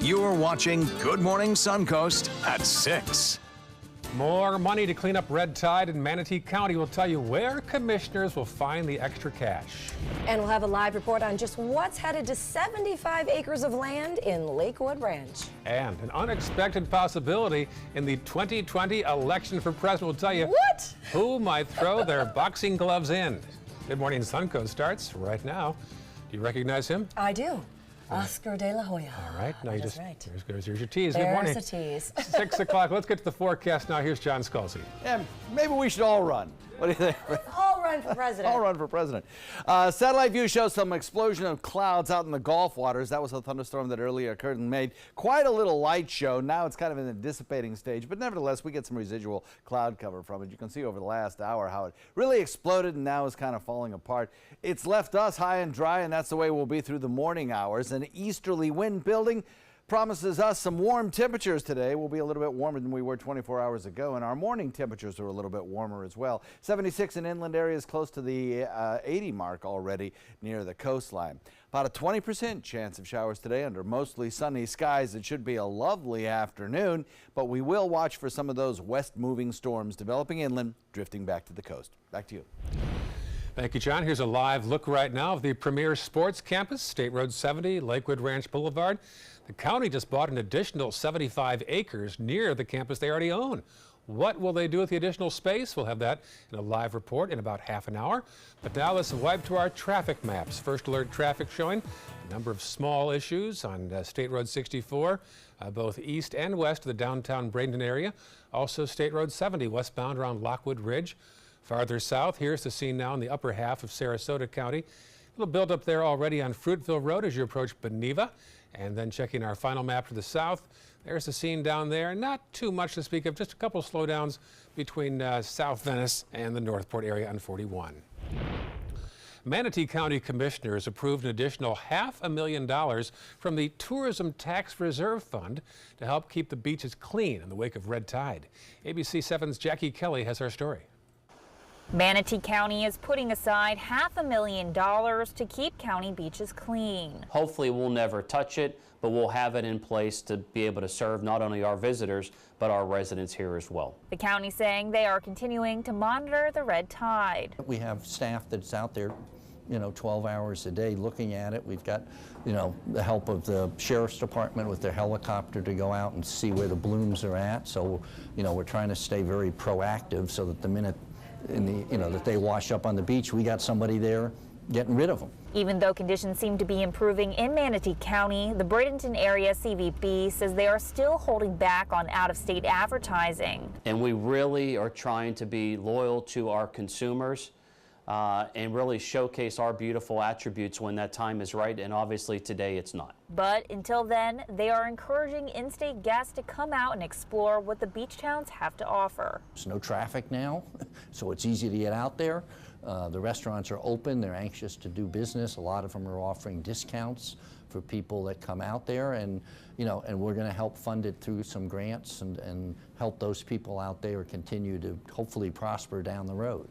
You're watching Good Morning Suncoast at 6. More money to clean up red tide in Manatee County. Will tell you where commissioners will find the extra cash. And we'll have a live report on just what's headed to 75 acres of land in Lakewood Ranch. And an unexpected possibility in the 2020 election for president. Will tell you what? Who might throw their boxing gloves in. Good Morning Suncoast starts right now. Do you recognize him? I do. Oscar De La Hoya. All right, now you just, right. here's your tease. There's Good morning. the tease. 6 o'clock. Let's get to the forecast now. Here's John Scalzi. Yeah, maybe we should all run. What do you think? All run for president. All run for president. Satellite view shows some explosion of clouds out in the Gulf waters. That was a thunderstorm that earlier occurred and made quite a little light show. Now it's kind of in the dissipating stage, but nevertheless, we get some residual cloud cover from it. You can see over the last hour how it really exploded and now is kind of falling apart. It's left us high and dry, and that's the way we'll be through the morning hours. An easterly wind building promises us some warm temperatures today. We'll be a little bit warmer than we were 24 hours ago, and our morning temperatures are a little bit warmer as well. 76 in inland areas, close to the 80 mark already near the coastline. About a 20% chance of showers today under mostly sunny skies. It should be a lovely afternoon, but we will watch for some of those west-moving storms developing inland, drifting back to the coast. Back to you. Thank you, John. Here's a live look right now of the premier sports campus, State Road 70, Lakewood Ranch Boulevard. The county just bought an additional 75 acres near the campus they already own. What will they do with the additional space? We'll have that in a live report in about half an hour. But now let's wipe to our traffic maps. First alert traffic showing a number of small issues on State Road 64, both east and west of the downtown Bradenton area. Also State Road 70 westbound around Lockwood Ridge. Farther south, here's the scene now in the upper half of Sarasota County. A little buildup there already on Fruitville Road as you approach Beneva. And then checking our final map to the south, there's the scene down there. Not too much to speak of, just a couple slowdowns between South Venice and the Northport area on 41. Manatee County Commissioners approved an additional $500,000 from the Tourism Tax Reserve Fund to help keep the beaches clean in the wake of red tide. ABC 7's Jackie Kelly has our story. Manatee County is putting aside $500,000 to keep county beaches clean. Hopefully we'll never touch it, but we'll have it in place to be able to serve not only our visitors, but our residents here as well. The county saying they are continuing to monitor the red tide. We have staff that's out there, 12 hours a day looking at it. We've got, the help of the Sheriff's Department with their helicopter to go out and see where the blooms are at. So, we're trying to stay very proactive so that the minute that they wash up on the beach, we got somebody there getting rid of them. Even though conditions seem to be improving in Manatee County, the Bradenton area CVB says they are still holding back on out-of-state advertising. And we really are trying to be loyal to our consumers and really showcase our beautiful attributes when that time is right, and obviously today it's not. But until then, they are encouraging in-state guests to come out and explore what the beach towns have to offer. There's no traffic now, so it's easy to get out there. The restaurants are open, they're anxious to do business. A lot of them are offering discounts for people that come out there, and and we're going to help fund it through some grants and help those people out there continue to hopefully prosper down the road.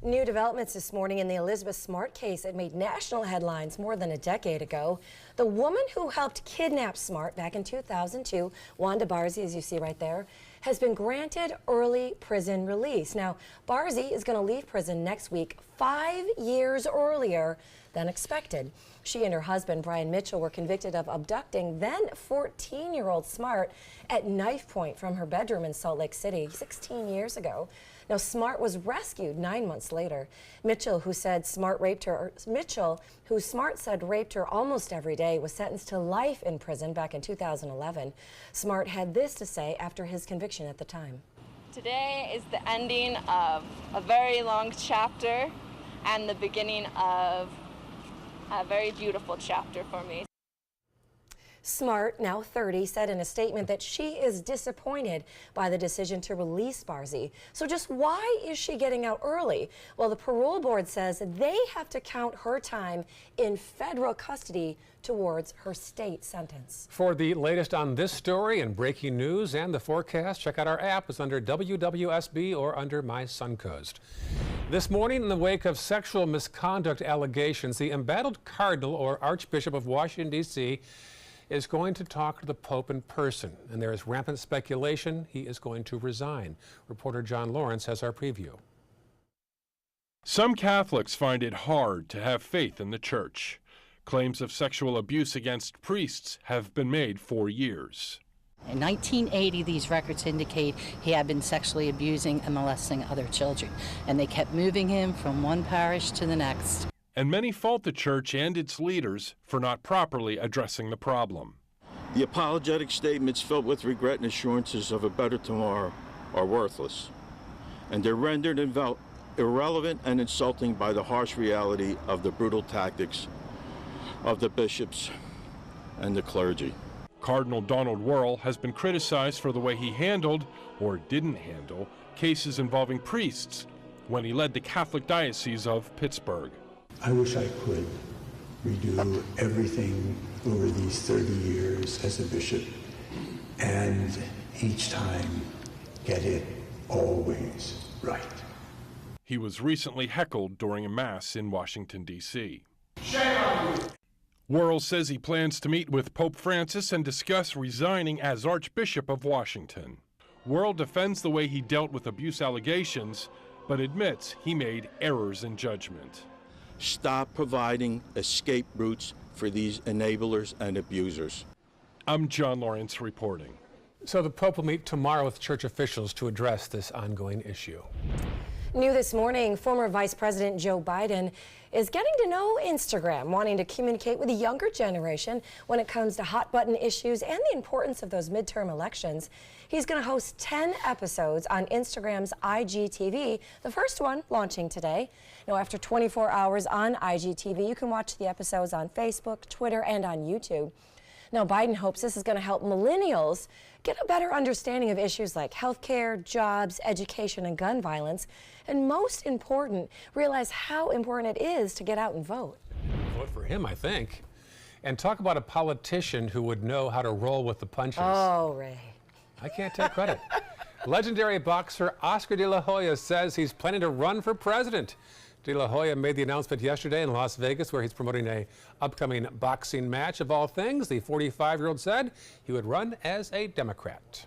New developments this morning in the Elizabeth Smart case. It made national headlines more than a decade ago. The woman who helped kidnap Smart back in 2002, Wanda Barzee, as you see right there, has been granted early prison release. Now, Barzee is going to leave prison next week, 5 years earlier than expected. She and her husband, Brian Mitchell, were convicted of abducting then 14-year-old Smart at knife point from her bedroom in Salt Lake City 16 years ago. Now, Smart was rescued 9 months later. Mitchell, who Smart said raped her almost every day, was sentenced to life in prison back in 2011. Smart had this to say after his conviction at the time. Today is the ending of a very long chapter and the beginning of a very beautiful chapter for me. Smart, now 30, said in a statement that she is disappointed by the decision to release Barzy. So just why is she getting out early? Well, the parole board says they have to count her time in federal custody towards her state sentence. For the latest on this story and breaking news and the forecast, check out our app. It's under WWSB or under My Suncoast. This morning, in the wake of sexual misconduct allegations, the embattled Cardinal or Archbishop of Washington, D.C. is going to talk to the Pope in person, and there is rampant speculation he is going to resign. Reporter John Lawrence has our preview. Some Catholics find it hard to have faith in the Church. Claims of sexual abuse against priests have been made for years. In 1980, these records indicate he had been sexually abusing and molesting other children, and they kept moving him from one parish to the next. And many fault the Church and its leaders for not properly addressing the problem. The apologetic statements filled with regret and assurances of a better tomorrow are worthless, and they're rendered irrelevant and insulting by the harsh reality of the brutal tactics of the bishops and the clergy. Cardinal Donald Wuerl has been criticized for the way he handled, or didn't handle, cases involving priests when he led the Catholic Diocese of Pittsburgh. I wish I could redo everything over these 30 years as a bishop, and each time get it always right. He was recently heckled during a mass in Washington, D.C. Shame on you! Wuerl says he plans to meet with Pope Francis and discuss resigning as Archbishop of Washington. Wuerl defends the way he dealt with abuse allegations, but admits he made errors in judgment. Stop providing escape routes for these enablers and abusers. I'm John Lawrence reporting. So the Pope will meet tomorrow with church officials to address this ongoing issue. New this morning, former Vice President Joe Biden is getting to know Instagram, wanting to communicate with the younger generation when it comes to hot button issues and the importance of those midterm elections. He's going to host 10 episodes on Instagram's IGTV, the first one launching today. Now, after 24 hours on IGTV, you can watch the episodes on Facebook, Twitter, and on YouTube. Now, Biden hopes this is going to help millennials get a better understanding of issues like healthcare, jobs, education, and gun violence. And most important, realize how important it is to get out and vote. Vote for him, I think. And talk about a politician who would know how to roll with the punches. Oh, Ray. I can't take credit. Legendary boxer Oscar De La Hoya says he's planning to run for president. De La Hoya made the announcement yesterday in Las Vegas, where he's promoting an upcoming boxing match. Of all things, the 45-year-old said he would run as a Democrat.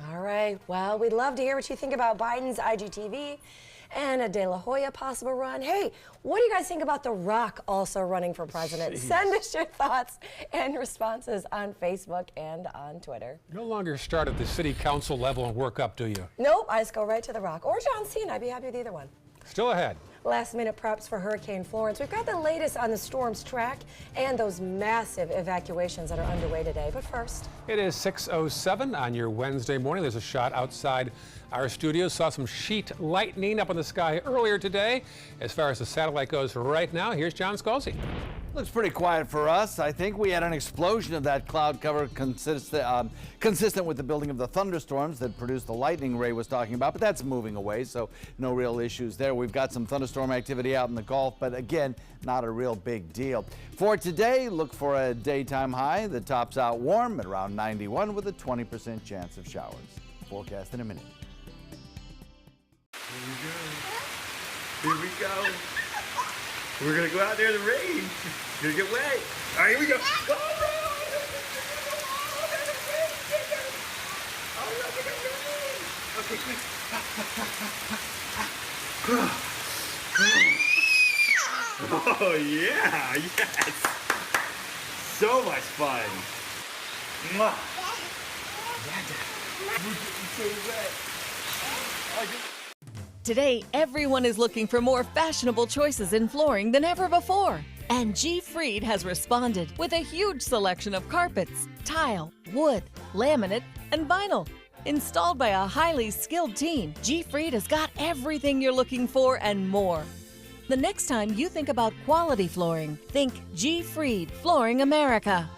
All right. Well, we'd love to hear what you think about Biden's IGTV and a De La Hoya possible run. Hey, what do you guys think about The Rock also running for president? Jeez. Send us your thoughts and responses on Facebook and on Twitter. No longer start at the city council level and work up, do you? Nope. I just go right to The Rock or John Cena. I'd be happy with either one. Still ahead. Last-minute preps for Hurricane Florence. We've got the latest on the storm's track and those massive evacuations that are underway today. But first, it is 6:07 on your Wednesday morning. There's a shot outside our studio. Saw some sheet lightning up in the sky earlier today. As far as the satellite goes right now, here's John Scalzi. Looks pretty quiet for us. I think we had an explosion of that cloud cover consistent with the building of the thunderstorms that produced the lightning Ray was talking about, but that's moving away, so no real issues there. We've got some thunderstorm activity out in the Gulf, but again, not a real big deal. For today, look for a daytime high that tops out warm at around 91 with a 20% chance of showers. Forecast in a minute. Here we go. We're gonna go out there in the rain. Gonna get wet. All right, here we go. Okay, quick. Oh yeah, yes. So much fun. Mwah. Today, everyone is looking for more fashionable choices in flooring than ever before. And G. Fried has responded with a huge selection of carpets, tile, wood, laminate, and vinyl. Installed by a highly skilled team, G. Fried has got everything you're looking for and more. The next time you think about quality flooring, think G. Fried Flooring America.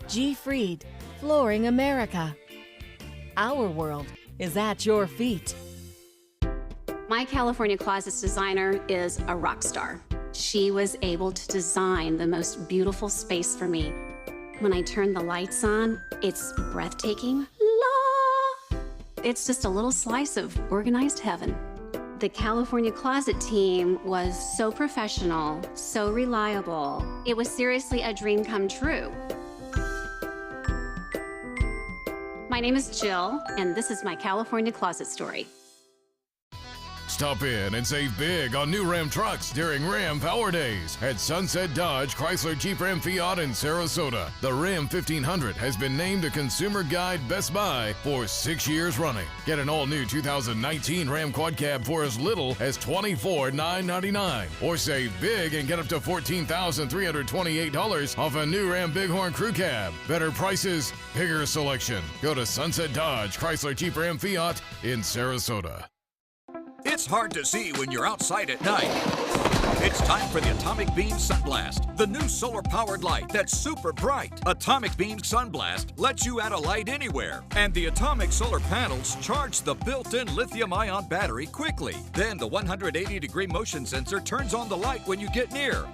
G. Fried, Flooring America. Our world is at your feet. My California Closets designer is a rock star. She was able to design the most beautiful space for me. When I turn the lights on, it's breathtaking. La! It's just a little slice of organized heaven. The California Closet team was so professional, so reliable. It was seriously a dream come true. My name is Jill, and this is my California Closet story. Stop in and save big on new Ram trucks during Ram Power Days at Sunset Dodge Chrysler Jeep Ram Fiat in Sarasota. The Ram 1500 has been named a Consumer Guide Best Buy for 6 years running. Get an all-new 2019 Ram Quad Cab for as little as $24,999. Or save big and get up to $14,328 off a new Ram Bighorn Crew Cab. Better prices, bigger selection. Go to Sunset Dodge Chrysler Jeep Ram Fiat in Sarasota. It's hard to see when you're outside at night. It's time for the Atomic Beam Sunblast, the new solar-powered light that's super bright. Atomic Beam Sunblast lets you add a light anywhere, and the atomic solar panels charge the built-in lithium-ion battery quickly. Then the 180-degree motion sensor turns on the light when you get near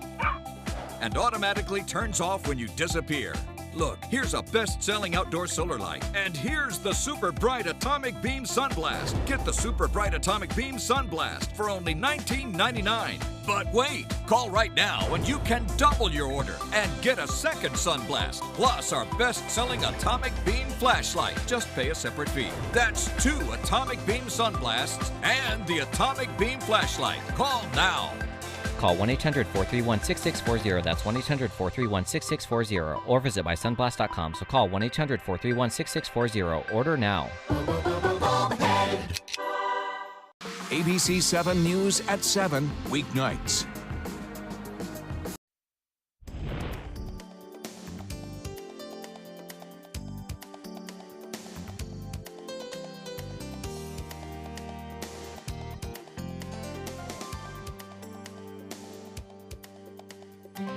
and automatically turns off when you disappear. Look, here's a best-selling outdoor solar light. And here's the Super Bright Atomic Beam Sunblast. Get the Super Bright Atomic Beam Sunblast for only $19.99. But wait, call right now and you can double your order and get a second Sunblast, plus our best-selling Atomic Beam Flashlight. Just pay a separate fee. That's 2 Atomic Beam Sunblasts and the Atomic Beam Flashlight. Call now. Call 1-800-431-6640. That's 1-800-431-6640. Or visit mysunblast.com. So call 1-800-431-6640. Order now. ABC 7 News at 7, weeknights.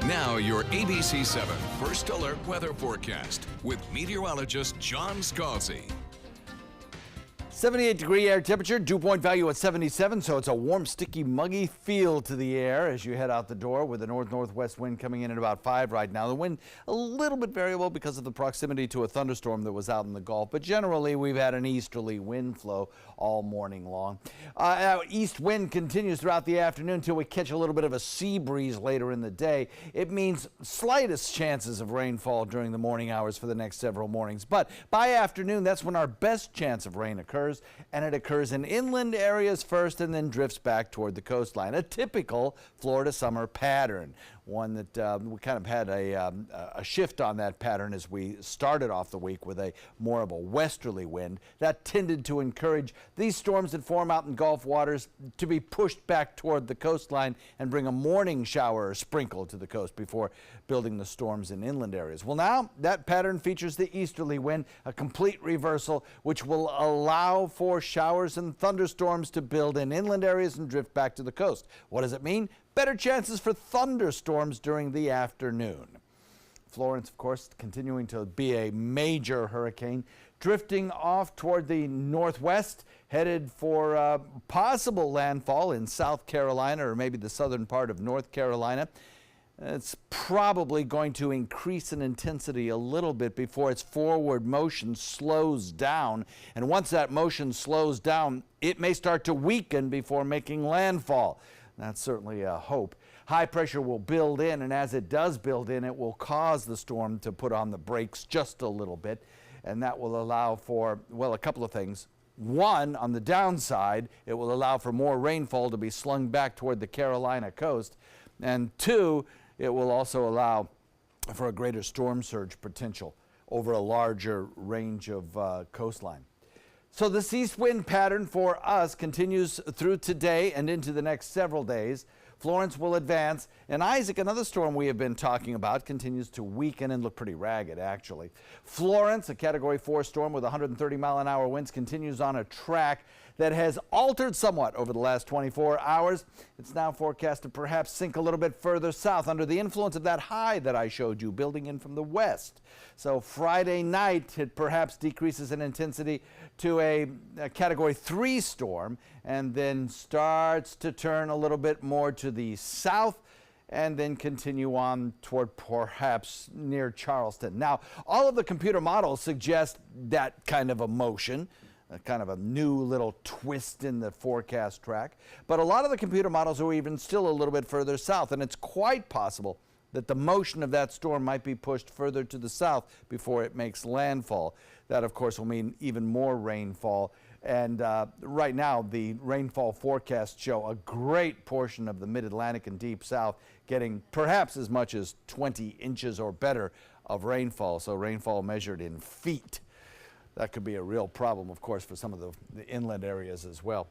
Now your ABC 7 First Alert weather forecast with meteorologist John Scalzi. 78-degree air temperature, dew point value at 77, so it's a warm, sticky, muggy feel to the air as you head out the door with a north-northwest wind coming in at about 5 right now. The wind a little bit variable because of the proximity to a thunderstorm that was out in the Gulf, but generally we've had an easterly wind flow all morning long. East wind continues throughout the afternoon until we catch a little bit of a sea breeze later in the day. It means slightest chances of rainfall during the morning hours for the next several mornings, but by afternoon that's when our best chance of rain occurs. And it occurs in inland areas first and then drifts back toward the coastline. A typical Florida summer pattern. One that we kind of had a shift on that pattern as we started off the week with a more of a westerly wind. That tended to encourage these storms that form out in Gulf waters to be pushed back toward the coastline and bring a morning shower or sprinkle to the coast before building the storms in inland areas. Well, now that pattern features the easterly wind, a complete reversal, which will allow for showers and thunderstorms to build in inland areas and drift back to the coast. What does it mean? Better chances for thunderstorms during the afternoon. Florence, of course, continuing to be a major hurricane, drifting off toward the northwest, headed for possible landfall in South Carolina or maybe the southern part of North Carolina. It's probably going to increase in intensity a little bit before its forward motion slows down. And once that motion slows down, it may start to weaken before making landfall. That's certainly a hope. High pressure will build in, and as it does build in, it will cause the storm to put on the brakes just a little bit, and that will allow for, well, a couple of things. One, on the downside, it will allow for more rainfall to be slung back toward the Carolina coast, and two, it will also allow for a greater storm surge potential over a larger range of coastline. So this east wind pattern for us continues through today and into the next several days. Florence will advance, and Isaac, another storm we have been talking about, continues to weaken and look pretty ragged, actually. Florence, a Category 4 storm with 130-mile-an-hour winds, continues on a track that has altered somewhat over the last 24 hours. It's now forecast to perhaps sink a little bit further south under the influence of that high that I showed you building in from the west. So Friday night, it perhaps decreases in intensity to a Category 3 storm and then starts to turn a little bit more to the south and then continue on toward perhaps near Charleston. Now, all of the computer models suggest that kind of a motion, kind of a new little twist in the forecast track. But a lot of the computer models are even still a little bit further south, and it's quite possible that the motion of that storm might be pushed further to the south before it makes landfall. That, of course, will mean even more rainfall. And right now, the rainfall forecasts show a great portion of the mid-Atlantic and deep south getting perhaps as much as 20 inches or better of rainfall, so rainfall measured in feet. That could be a real problem, of course, for some of the inland areas as well.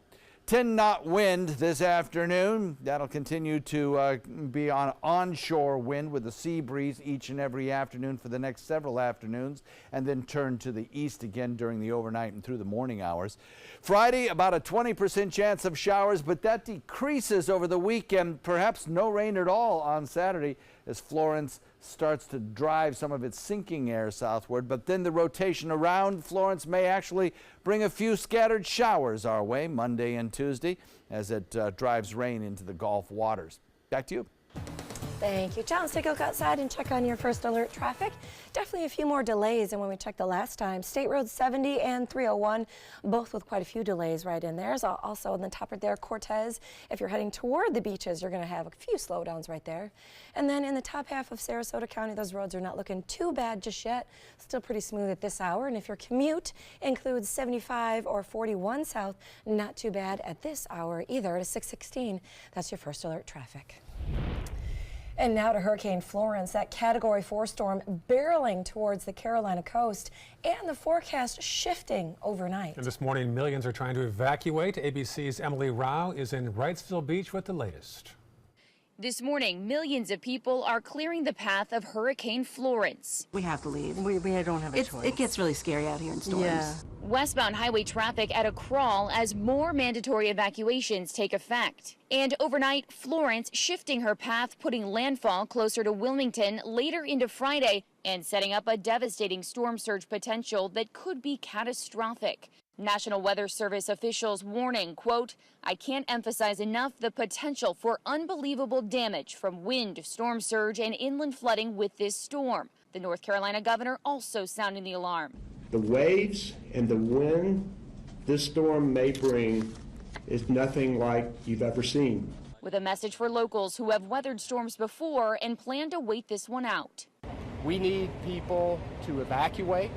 10-knot wind this afternoon. That'll continue to be on onshore wind with a sea breeze each and every afternoon for the next several afternoons, and then turn to the east again during the overnight and through the morning hours. Friday, about a 20% chance of showers, but that decreases over the weekend. Perhaps no rain at all on Saturday as Florence starts to drive some of its sinking air southward, but then the rotation around Florence may actually bring a few scattered showers our way Monday and Tuesday as it drives rain into the Gulf waters. Back to you. Thank you, John. Let's take a look outside and check on your first alert traffic. Definitely a few more delays than when we checked the last time. State Road 70 and 301, both with quite a few delays right in there. There's also on the top right there, Cortez. If you're heading toward the beaches, you're going to have a few slowdowns right there. And then in the top half of Sarasota County, those roads are not looking too bad just yet. Still pretty smooth at this hour. And if your commute includes 75 or 41 south, not too bad at this hour either. At a 6:16, that's your first alert traffic. And now to Hurricane Florence, that Category 4 storm barreling towards the Carolina coast and the forecast shifting overnight. And this morning, millions are trying to evacuate. ABC's Emily Rao is in Wrightsville Beach with the latest. This morning, millions of people are clearing the path of Hurricane Florence. We have to leave. We don't have a choice. It gets really scary out here in storms. Yeah. Westbound highway traffic at a crawl as more mandatory evacuations take effect. And overnight, Florence shifting her path, putting landfall closer to Wilmington later into Friday and setting up a devastating storm surge potential that could be catastrophic. National Weather Service officials warning, quote, "I can't emphasize enough the potential for unbelievable damage from wind, storm surge, and inland flooding with this storm." The North Carolina governor also sounding the alarm. The waves and the wind this storm may bring is nothing like you've ever seen. With a message for locals who have weathered storms before and plan to wait this one out. We need people to evacuate.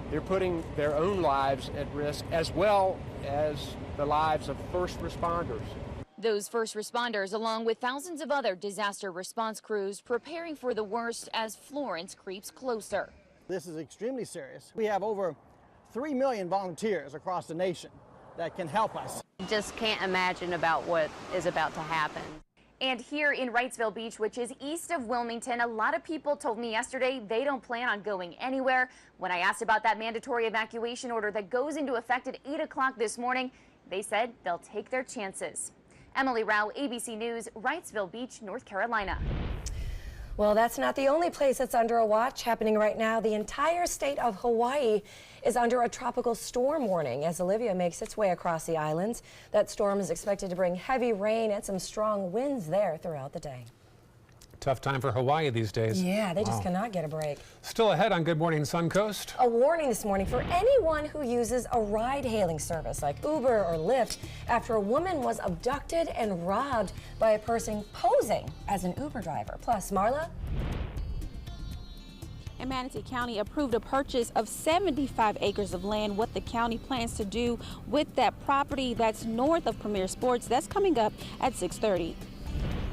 They're putting their own lives at risk as well as the lives of first responders. Those first responders, along with thousands of other disaster response crews, preparing for the worst as Florence creeps closer. This is extremely serious. We have over 3 million volunteers across the nation that can help us. Just can't imagine about what is about to happen. And here in Wrightsville Beach, which is east of Wilmington, a lot of people told me yesterday they don't plan on going anywhere. When I asked about that mandatory evacuation order that goes into effect at 8 o'clock this morning, they said they'll take their chances. Emily Rao, ABC News, Wrightsville Beach, North Carolina. Well, that's not the only place that's under a watch happening right now. The entire state of Hawaii is under a tropical storm warning as Olivia makes its way across the islands. That storm is expected to bring heavy rain and some strong winds there throughout the day. Tough time for Hawaii these days. Yeah, they just cannot get a break. Still ahead on Good Morning Suncoast. A warning this morning for anyone who uses a ride-hailing service like Uber or Lyft after a woman was abducted and robbed by a person posing as an Uber driver. Plus, Marla? And Manatee County approved a purchase of 75 acres of land. What the county plans to do with that property that's north of Premier Sports, that's coming up at 6:30.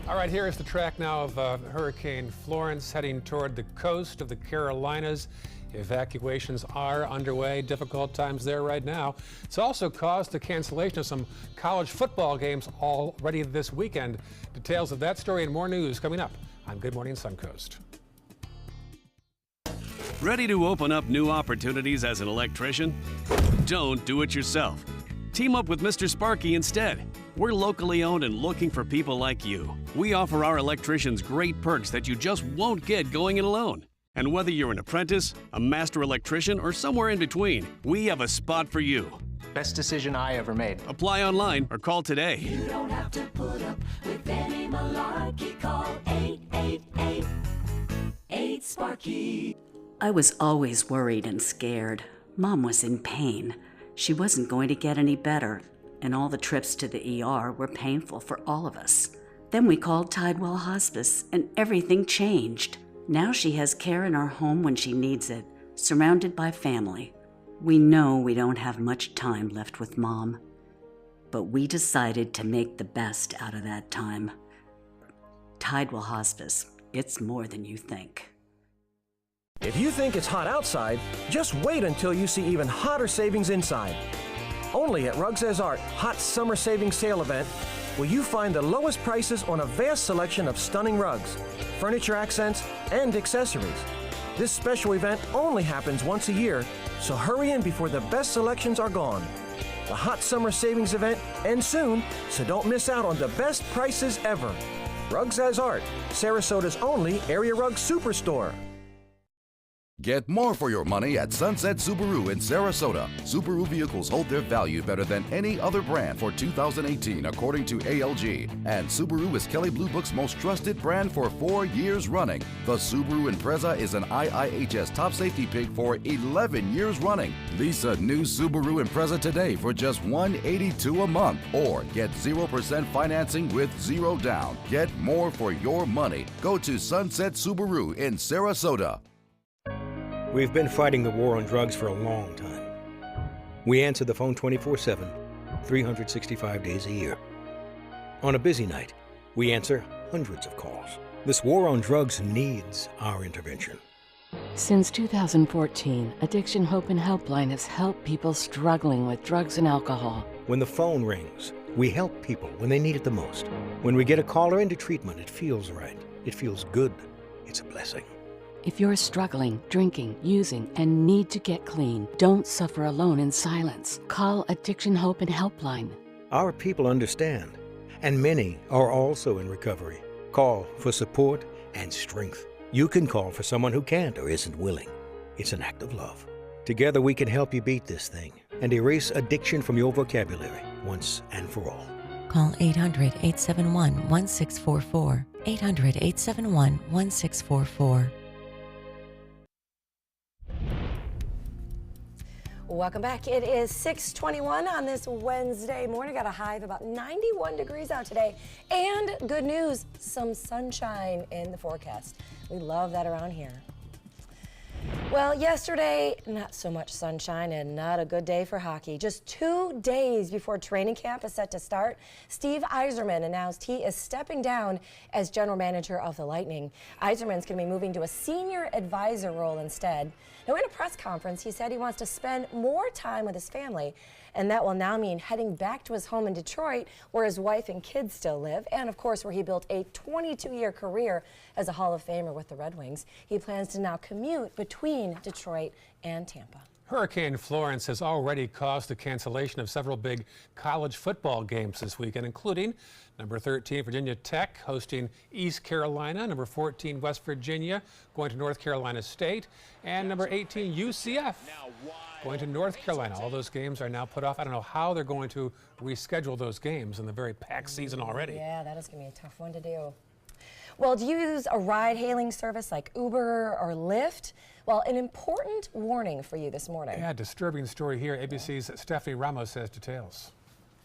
All right, here is the track now of Hurricane Florence heading toward the coast of the Carolinas. Evacuations are underway. Difficult times there right now. It's also caused the cancellation of some college football games already this weekend. Details of that story and more news coming up on Good Morning Suncoast. Ready to open up new opportunities as an electrician? Don't do it yourself. Team up with Mr. Sparky instead. We're locally owned and looking for people like you. We offer our electricians great perks that you just won't get going it alone. And whether you're an apprentice, a master electrician, or somewhere in between, we have a spot for you. Best decision I ever made. Apply online or call today. You don't have to put up with any malarkey. Call 888-8-SPARKY. I was always worried and scared. Mom was in pain. She wasn't going to get any better, and all the trips to the ER were painful for all of us. Then we called Tidewell Hospice, and everything changed. Now she has care in our home when she needs it, surrounded by family. We know we don't have much time left with Mom, but we decided to make the best out of that time. Tidewell Hospice, it's more than you think. If you think it's hot outside, just wait until you see even hotter savings inside. Only at Rugs As Art Hot Summer Savings Sale event will you find the lowest prices on a vast selection of stunning rugs, furniture accents, and accessories. This special event only happens once a year, so hurry in before the best selections are gone. The Hot Summer Savings event ends soon, so don't miss out on the best prices ever. Rugs As Art, Sarasota's only area rug superstore. Get more for your money at Sunset Subaru in Sarasota. Subaru vehicles hold their value better than any other brand for 2018, according to ALG. And Subaru is Kelley Blue Book's most trusted brand for 4 years running. The Subaru Impreza is an IIHS top safety pick for 11 years running. Lease a new Subaru Impreza today for just $182 a month, or get 0% financing with 0 down. Get more for your money. Go to Sunset Subaru in Sarasota. We've been fighting the war on drugs for a long time. We answer the phone 24/7, 365 days a year. On a busy night, we answer hundreds of calls. This war on drugs needs our intervention. Since 2014, Addiction Hope and Helpline has helped people struggling with drugs and alcohol. When the phone rings, we help people when they need it the most. When we get a caller into treatment, it feels right. It feels good. It's a blessing. If you're struggling, drinking, using, and need to get clean, don't suffer alone in silence. Call Addiction Hope and Helpline. Our people understand, and many are also in recovery. Call for support and strength. You can call for someone who can't or isn't willing. It's an act of love. Together we can help you beat this thing and erase addiction from your vocabulary once and for all. Call 800-871-1644. 800-871-1644. Welcome back. It is 6:21 on this Wednesday morning. Got a high of about 91 degrees out today. And good news, some sunshine in the forecast. We love that around here. Well, yesterday, not so much sunshine and not a good day for hockey. Just 2 days before training camp is set to start, Steve Yzerman announced he is stepping down as general manager of the Lightning. Yzerman's going to be moving to a senior advisor role instead. Now, in a press conference, he said he wants to spend more time with his family, and that will now mean heading back to his home in Detroit, where his wife and kids still live, and of course where he built a 22-year career as a Hall of Famer with the Red Wings. He plans to now commute between Detroit and Tampa. Hurricane Florence has already caused the cancellation of several big college football games this weekend, including number 13 Virginia Tech hosting East Carolina, number 14 West Virginia going to North Carolina State, and number 18 UCF going to North Carolina. All those games are now put off. I don't know how they're going to reschedule those games in the very packed season already. Yeah, that is going to be a tough one to do. Well, do you use a ride-hailing service like Uber or Lyft? Well, an important warning for you this morning. Yeah, disturbing story here. ABC's Stephanie Ramos has details.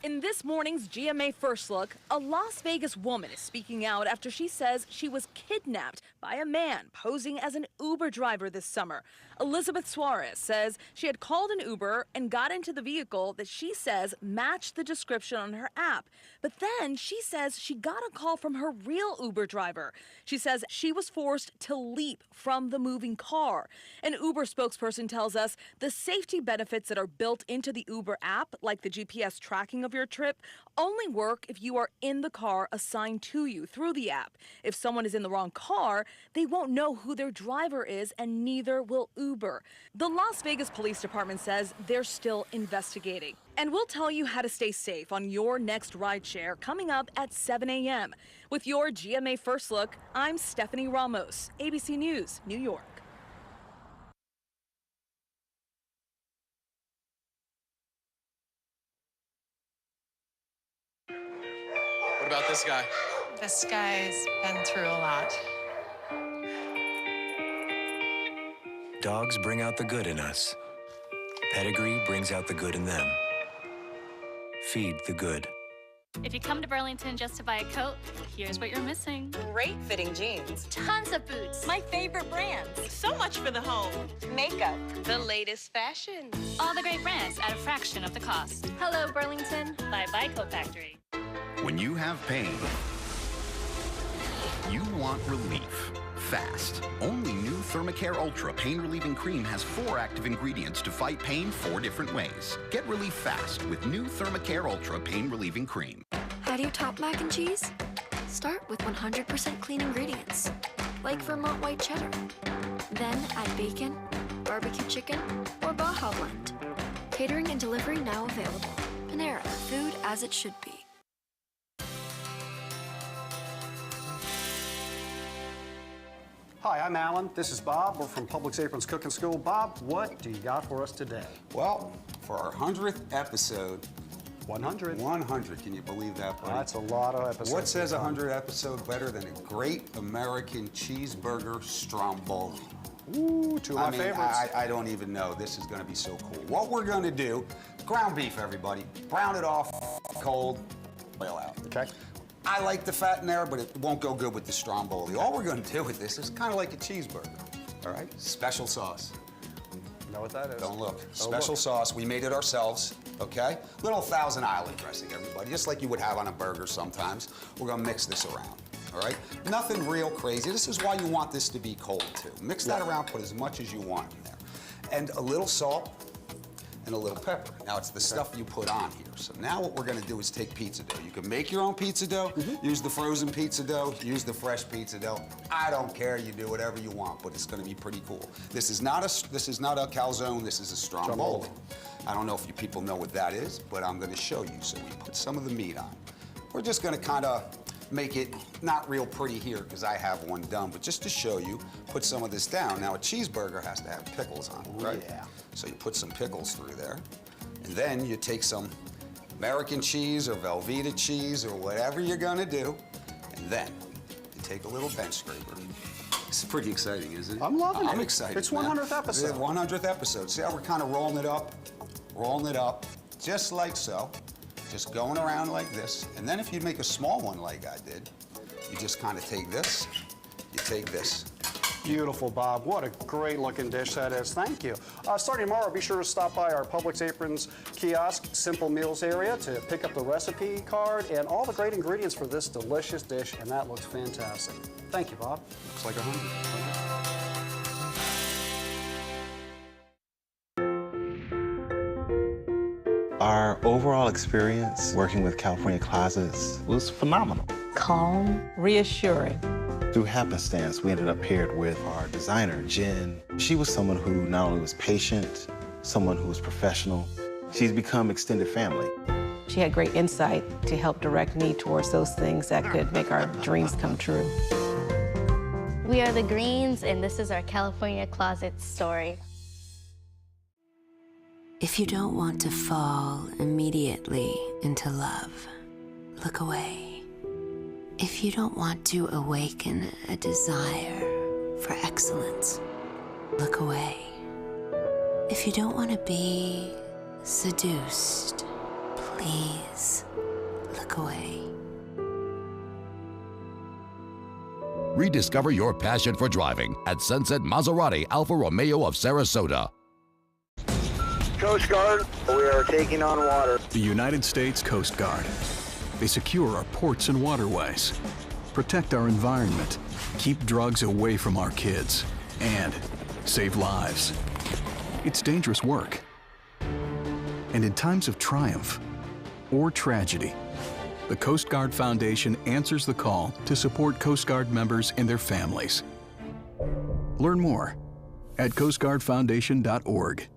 In this morning's GMA First Look, a Las Vegas woman is speaking out after she says she was kidnapped by a man posing as an Uber driver this summer. Elizabeth Suarez says she had called an Uber and got into the vehicle that she says matched the description on her app. But then she says she got a call from her real Uber driver. She says she was forced to leap from the moving car. An Uber spokesperson tells us the safety benefits that are built into the Uber app, like the GPS tracking of of your trip only work if you are in the car assigned to you through the app. If someone is in the wrong car, they won't know who their driver is, and neither will Uber. The Las Vegas Police Department says they're still investigating. And we'll tell you how to stay safe on your next rideshare coming up at 7 a.m. With your GMA First Look, I'm Stephanie Ramos, ABC News, New York. What about this guy? This guy's been through a lot. Dogs bring out the good in us. Pedigree brings out the good in them. Feed the good. If you come to Burlington just to buy a coat, here's what you're missing. Great fitting jeans. Tons of boots. My favorite brands. So much for the home. Makeup. The latest fashion. All the great brands at a fraction of the cost. Hello, Burlington. Bye-bye Coat Factory. When you have pain, you want relief. Fast. Only new Thermacare Ultra Pain Relieving Cream has 4 active ingredients to fight pain 4 different ways. Get relief fast with new Thermacare Ultra Pain Relieving Cream. How do you top mac and cheese? Start with 100% clean ingredients, like Vermont white cheddar. Then add bacon, barbecue chicken, or Baja blend. Catering and delivery now available. Panera, food as it should be. Hi, I'm Alan. This is Bob. We're from Publix Apron's Cooking School. Bob, what do you got for us today? Well, for our 100th episode, 100. 100. Can you believe that, buddy? That's a lot of episodes. What says 100 episode better than a great American cheeseburger stromboli? Ooh, two of my favorites. I don't even know. This is going to be so cool. What we're going to do, ground beef, everybody. Brown it off cold, boil out. Okay. I like the fat in there, but it won't go good with the stromboli. All we're going to do with this is kind of like a cheeseburger, all right? Special sauce. You know what that is? Don't look. Don't Special look. sauce. We made it ourselves, okay? Little Thousand Island dressing, everybody, just like you would have on a burger sometimes. We're going to mix this around, all right? Nothing real crazy. This is why you want this to be cold, too. Mix that around, put as much as you want in there. And a little salt and a little pepper. Now, it's the stuff you put on here. So now what we're gonna do is take pizza dough. You can make your own pizza dough, use the frozen pizza dough, use the fresh pizza dough. I don't care, you do whatever you want, but it's gonna be pretty cool. This is not a calzone, this is a stromboli. I don't know if you people know what that is, but I'm gonna show you. So we put some of the meat on. We're just gonna kinda make it not real pretty here because I have one done, but just to show you, put some of this down. Now, a cheeseburger has to have pickles on it, right? Yeah. So you put some pickles through there, and then you take some American cheese or Velveeta cheese or whatever you're gonna do, and then you take a little bench scraper. This is pretty exciting, isn't it? I'm loving it. I'm excited. It's man. 100th episode. This is 100th episode. See how we're kind of rolling it up, just like so. Just going around like this. And then if you make a small one like I did, you just kind of take this, you take this. Beautiful, Bob. What a great looking dish that is. Thank you. Starting tomorrow, be sure to stop by our Publix Aprons kiosk, Simple Meals area to pick up the recipe card and all the great ingredients for this delicious dish, and that looks fantastic. Thank you, Bob. Looks like 100. Our overall experience working with California Closets was phenomenal. Calm, reassuring. Through happenstance, we ended up paired with our designer, Jen. She was someone who not only was patient, someone who was professional. She's become extended family. She had great insight to help direct me towards those things that could make our dreams come true. We are the Greens, and this is our California Closet story. If you don't want to fall immediately into love, look away. If you don't want to awaken a desire for excellence, look away. If you don't want to be seduced, please look away. Rediscover your passion for driving at Sunset Maserati Alfa Romeo of Sarasota. Coast Guard, we are taking on water. The United States Coast Guard. They secure our ports and waterways, protect our environment, keep drugs away from our kids, and save lives. It's dangerous work. And in times of triumph, or tragedy, the Coast Guard Foundation answers the call to support Coast Guard members and their families. Learn more at coastguardfoundation.org.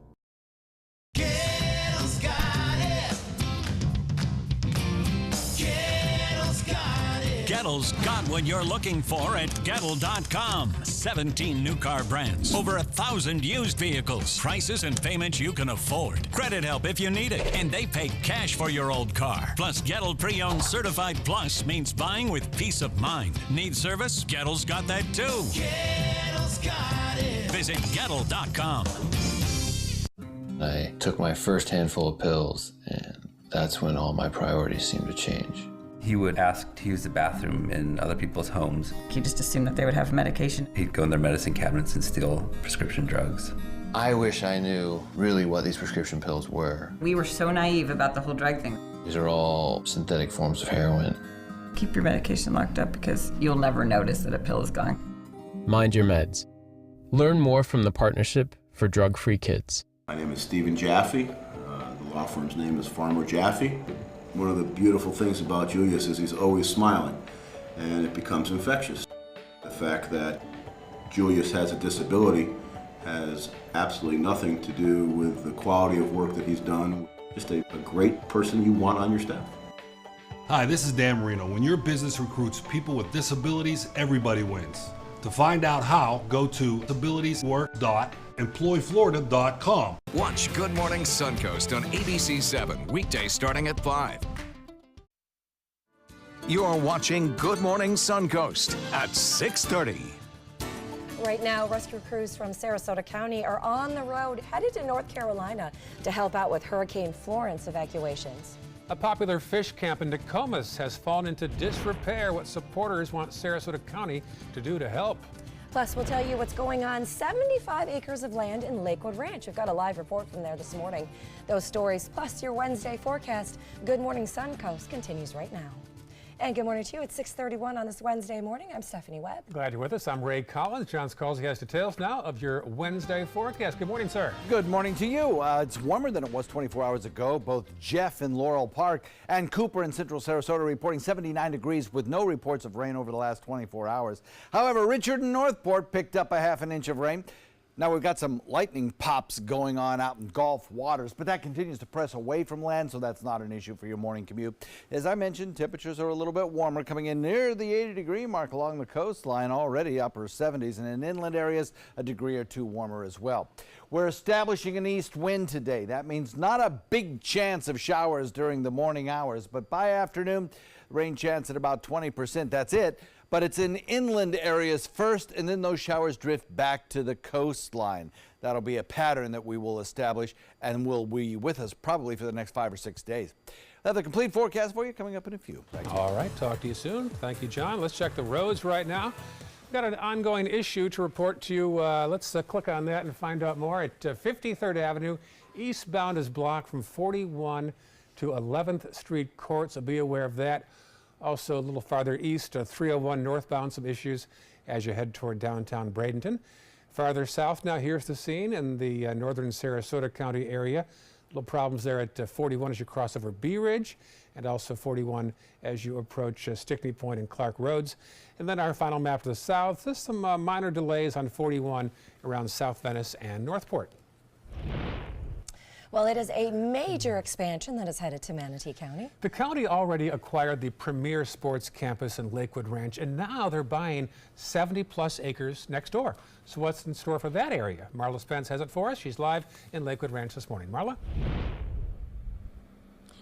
Gettle's got what you're looking for at Gettle.com. 17 new car brands, over 1,000 used vehicles, prices and payments you can afford. Credit help if you need it, and they pay cash for your old car. Plus, Gettle Pre-Owned Certified Plus means buying with peace of mind. Need service? Gettle's got that too. Gettle's got it. Visit Gettle.com. I took my first handful of pills, and that's when all my priorities seemed to change. He would ask to use the bathroom in other people's homes. He just assumed that they would have medication. He'd go in their medicine cabinets and steal prescription drugs. I wish I knew really what these prescription pills were. We were so naive about the whole drug thing. These are all synthetic forms of heroin. Keep your medication locked up because you'll never notice that a pill is gone. Mind your meds. Learn more from the Partnership for Drug-Free Kids. My name is Stephen Jaffe. The law firm's name is Farmer Jaffe. One of the beautiful things about Julius is he's always smiling, and it becomes infectious. The fact that Julius has a disability has absolutely nothing to do with the quality of work that he's done. Just a great person you want on your staff. Hi, this is Dan Marino. When your business recruits people with disabilities, everybody wins. To find out how, go to disabilitieswork.employflorida.com. Watch Good Morning Suncoast on ABC 7, weekdays starting at 5. You're watching Good Morning Suncoast at 6:30. Right now, rescue crews from Sarasota County are on the road headed to North Carolina to help out with Hurricane Florence evacuations. A popular fish camp in Nokomis has fallen into disrepair. What supporters want Sarasota County to do to help. Plus, we'll tell you what's going on 75 acres of land in Lakewood Ranch. We've got a live report from there this morning. Those stories, plus your Wednesday forecast. Good Morning Suncoast continues right now. And good morning to you. It's 6:31 on this Wednesday morning. I'm Stephanie Webb. Glad you're with us. I'm Ray Collins. John Scalzi has details now of your Wednesday forecast. Good morning, sir. Good morning to you. It's warmer than it was 24 hours ago. Both Jeff in Laurel Park and Cooper in central Sarasota reporting 79 degrees with no reports of rain over the last 24 hours. However, Richard in Northport picked up a half an inch of rain. Now we've got some lightning pops going on out in Gulf waters, but that continues to press away from land, so that's not an issue for your morning commute. As I mentioned, temperatures are a little bit warmer, coming in near the 80-degree mark along the coastline, already upper 70s, and in inland areas, a degree or two warmer as well. We're establishing an east wind today. That means not a big chance of showers during the morning hours, but by afternoon, rain chance at about 20%. That's it. But it's in inland areas first, and then those showers drift back to the coastline. That'll be a pattern that we will establish and will be with us probably for the next 5 or 6 days. I'll have the complete forecast for you coming up in a few. All right, talk to you soon. Thank you, John. Let's check the roads right now. We've got an ongoing issue to report to you. Let's click on that and find out more. At 53rd Avenue, eastbound is blocked from 41 to 11th Street Court, so be aware of that. Also, a little farther east, 301 northbound, some issues as you head toward downtown Bradenton. Farther south now, here's the scene in the northern Sarasota County area. Little problems there at 41 as you cross over Bee Ridge, and also 41 as you approach Stickney Point and Clark Roads. And then our final map to the south, just some minor delays on 41 around South Venice and Northport. Well, it is a major expansion that is headed to Manatee County. The county already acquired the premier sports campus in Lakewood Ranch, and now they're buying 70-plus acres next door. So what's in store for that area? Marla Spence has it for us. She's live in Lakewood Ranch this morning. Marla?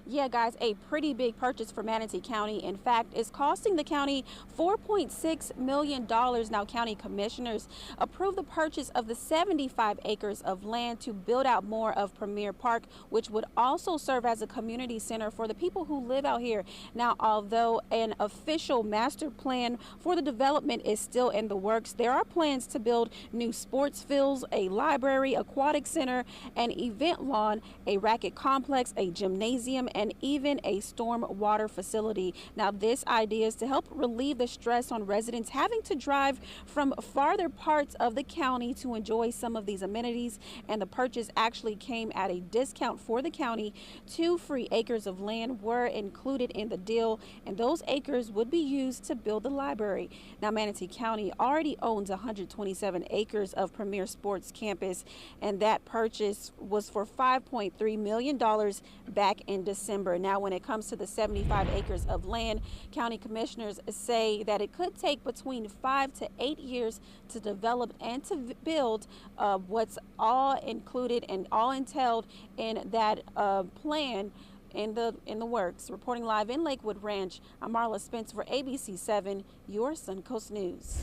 Yeah, guys, a pretty big purchase for Manatee County. In fact, it's costing the county $4.6 million. Now, county commissioners approved the purchase of the 75 acres of land to build out more of Premier Park, which would also serve as a community center for the people who live out here. Now, although an official master plan for the development is still in the works, there are plans to build new sports fields, a library, aquatic center, an event lawn, a racket complex, a gymnasium, and even a storm water facility. Now, this idea is to help relieve the stress on residents having to drive from farther parts of the county to enjoy some of these amenities. And the purchase actually came at a discount for the county. 2 free acres of land were included in the deal, and those acres would be used to build the library. Now, Manatee County already owns 127 acres of Premier Sports Campus, and that purchase was for $5.3 million back in December. Now, when it comes to the 75 acres of land, county commissioners say that it could take between 5 to 8 years to develop and to build what's all included and all entailed in that plan in the works. Reporting live in Lakewood Ranch, I'm Marla Spence for ABC 7, your Suncoast News.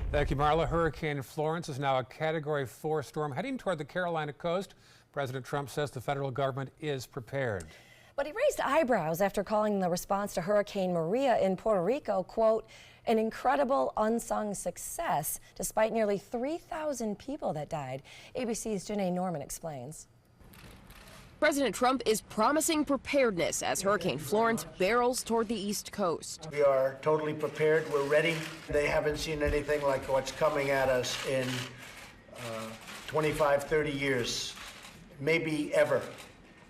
Thank you, Marla. Hurricane Florence is now a Category 4 storm heading toward the Carolina coast. President Trump says the federal government is prepared. But he raised eyebrows after calling the response to Hurricane Maria in Puerto Rico, quote, an incredible unsung success, despite nearly 3,000 people that died. ABC's Janae Norman explains. President Trump is promising preparedness as Hurricane Florence barrels toward the East Coast. We are totally prepared. We're ready. They haven't seen anything like what's coming at us in 25, 30 years, maybe ever.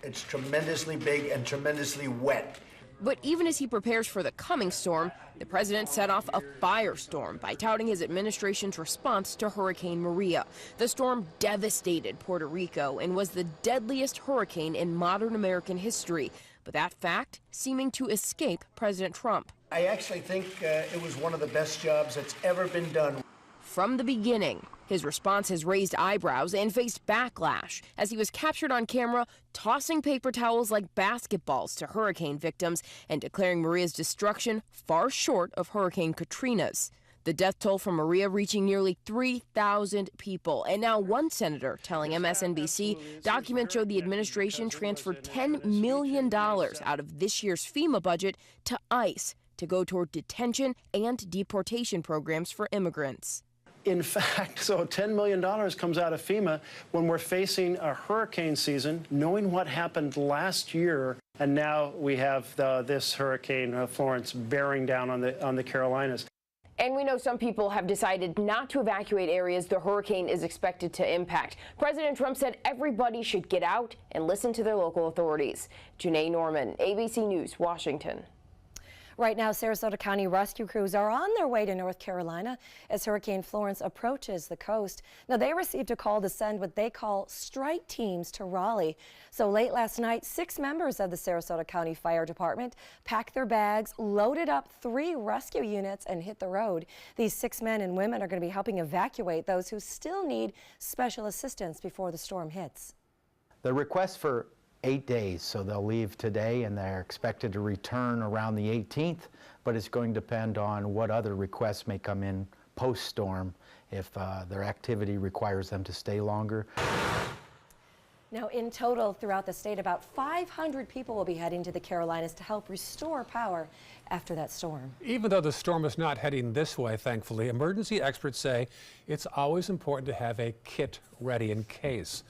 It's tremendously big and tremendously wet. But even as he prepares for the coming storm, the president set off a firestorm by touting his administration's response to Hurricane Maria. The storm devastated Puerto Rico and was the deadliest hurricane in modern American history. But that fact seeming to escape President Trump. I actually think it was one of the best jobs that's ever been done. From the beginning, his response has raised eyebrows and faced backlash as he was captured on camera tossing paper towels like basketballs to hurricane victims and declaring Maria's destruction far short of Hurricane Katrina's. The death toll from Maria reaching nearly 3,000 people. And now one senator telling MSNBC documents show the administration transferred $10 million out of this year's FEMA budget to ICE to go toward detention and deportation programs for immigrants. In fact, so $10 million comes out of FEMA when we're facing a hurricane season, knowing what happened last year, and now we have this Hurricane Florence bearing down on the Carolinas. And we know some people have decided not to evacuate areas the hurricane is expected to impact. President Trump said everybody should get out and listen to their local authorities. Janae Norman, ABC News, Washington. Right now, Sarasota County rescue crews are on their way to North Carolina as Hurricane Florence approaches the coast. Now, they received a call to send what they call strike teams to Raleigh. So late last night, 6 members of the Sarasota County Fire Department packed their bags, loaded up 3 rescue units, and hit the road. These 6 men and women are going to be helping evacuate those who still need special assistance before the storm hits. The request for 8 days, so they'll leave today and they're expected to return around the 18th, but it's going to depend on what other requests may come in post-storm if their activity requires them to stay longer. Now, in total, throughout the state, about 500 people will be heading to the Carolinas to help restore power after that storm. Even though the storm is not heading this way, thankfully, emergency experts say it's always important to have a kit ready in case.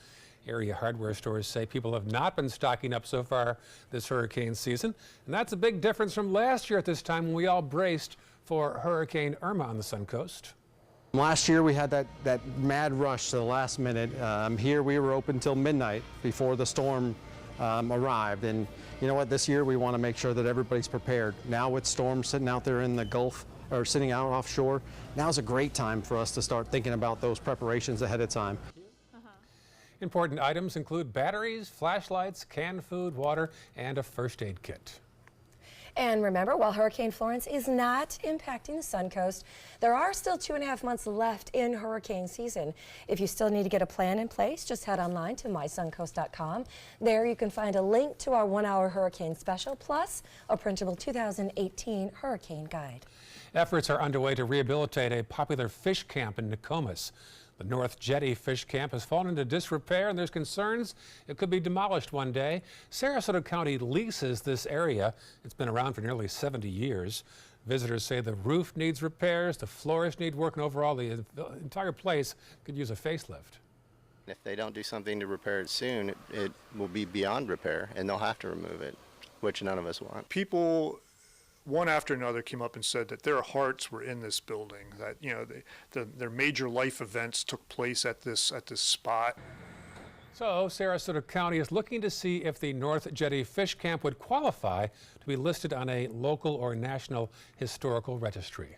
Area hardware stores say people have not been stocking up so far this hurricane season, and that's a big difference from last year at this time when we all braced for Hurricane Irma on the Suncoast. Last year we had that mad rush to the last minute. Here we were open till midnight before the storm arrived, and you know what, this year we want to make sure that everybody's prepared. Now with storms sitting out there in the Gulf or sitting out offshore, now's a great time for us to start thinking about those preparations ahead of time. Important items include batteries, flashlights, canned food, water, and a first aid kit. And remember, while Hurricane Florence is not impacting the Suncoast, there are still 2.5 months left in hurricane season. If you still need to get a plan in place, just head online to mysuncoast.com. There you can find a link to our 1-hour hurricane special, plus a printable 2018 hurricane guide. Efforts are underway to rehabilitate a popular fish camp in Nokomis. The North Jetty Fish Camp has fallen into disrepair, and there's concerns it could be demolished one day. Sarasota County leases this area. It's been around for nearly 70 years. Visitors say the roof needs repairs, the floors need work, and overall the entire place could use a facelift. If they don't do something to repair it soon, it will be beyond repair, and they'll have to remove it. which none of us want. People, one after another, came up and said that their hearts were in this building, that, you know, their major life events took place at this spot. So Sarasota County is looking to see if the North Jetty Fish Camp would qualify to be listed on a local or national historical registry.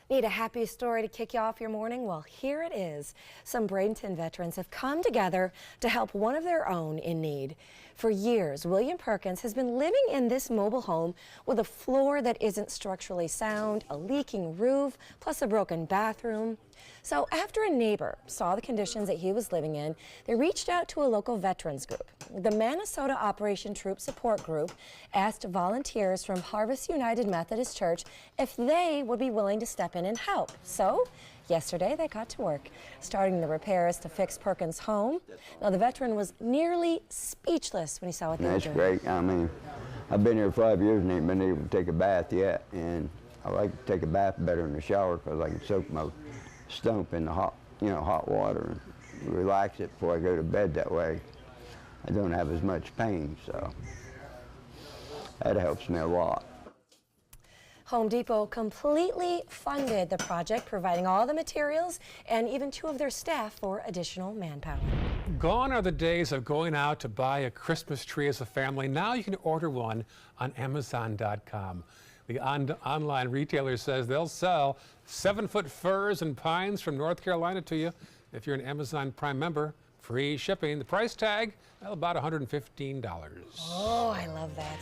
Need a happy story to kick you off your morning? Well, here it is. Some Bradenton veterans have come together to help one of their own in need. For years, William Perkins has been living in this mobile home with a floor that isn't structurally sound, a leaking roof, plus a broken bathroom. So after a neighbor saw the conditions that he was living in, they reached out to a local veterans group. The Minnesota Operation Troop Support Group asked volunteers from Harvest United Methodist Church if they would be willing to step in and help. So yesterday they got to work, starting the repairs to fix Perkins' home. Now the veteran was nearly speechless when he saw what they were doing. That's great. I mean, I've been here 5 years and ain't been able to take a bath yet, and I like to take a bath better in the shower because I can soak my stump in the hot water and relax it before I go to bed. That way I don't have as much pain, so that helps me a lot. Home Depot completely funded the project, providing all the materials and even 2 of their staff for additional manpower. Gone are the days of going out to buy a Christmas tree as a family. Now you can order one on Amazon.com. The online retailer says they'll sell 7-foot firs and pines from North Carolina to you. If you're an Amazon Prime member, free shipping. The price tag, well, about $115. Oh, I love that.